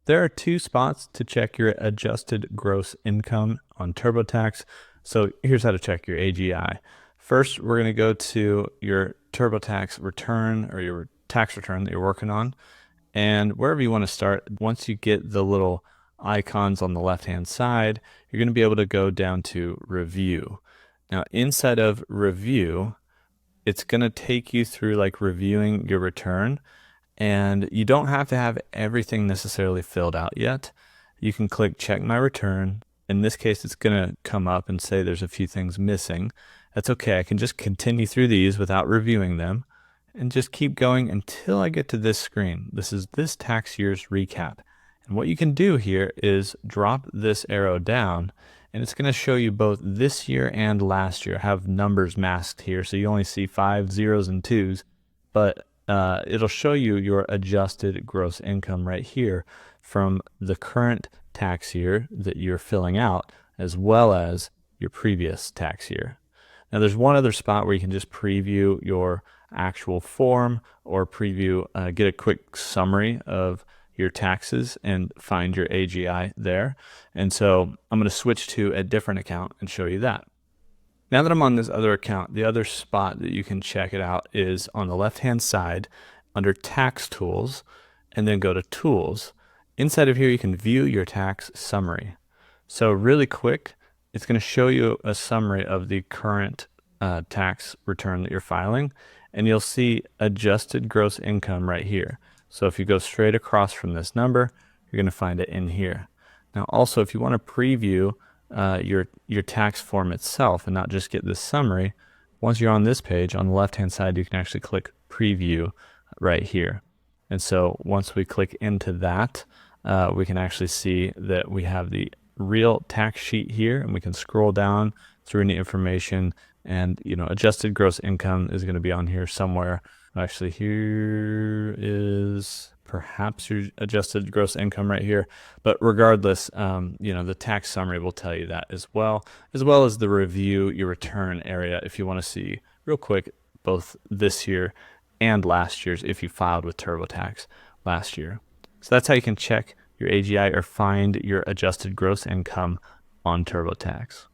There are two spots to check your adjusted gross income on TurboTax. So here's how to check your AGI. First, we're going to go to your TurboTax return or your tax return that you're working on. And wherever you want to start, once you get the little icons on the left-hand side, you're going to be able to go down to Review. Now, inside of Review, it's going to take you through like reviewing your return. And you don't have to have everything necessarily filled out yet. You can click Check My Return. In this case, it's going to come up and say there's a few things missing. That's okay. I can just continue through these without reviewing them and just keep going until I get to this screen. This is this tax year's recap. And what you can do here is drop this arrow down, and it's going to show you both this year and last year. I have numbers masked here, so you only see 5 zeros and 2s, but it'll show you your adjusted gross income right here from the current tax year that you're filling out, as well as your previous tax year. Now, there's one other spot where you can just preview your actual form or preview, get a quick summary of your taxes and find your AGI there. And so I'm going to switch to a different account and show you that. Now that I'm on this other account, the other spot that you can check it out is on the left-hand side under Tax Tools, and then go to Tools. Inside of here, you can view your tax summary. So really quick, it's going to show you a summary of the current tax return that you're filing, and you'll see adjusted gross income right here. So if you go straight across from this number, you're going to find it in here. Now also, if you want to preview your tax form itself and not just get this summary, once you're on this page, on the left-hand side, you can actually click Preview right here. And so once we click into that, we can actually see that we have the real tax sheet here, and we can scroll down through any information, and adjusted gross income is going to be on here somewhere. Actually, here is perhaps your adjusted gross income right here. But regardless, the tax summary will tell you that as well as the review your return area if you want to see real quick both this year and last year's if you filed with TurboTax last year. So that's how you can check your AGI or find your adjusted gross income on TurboTax.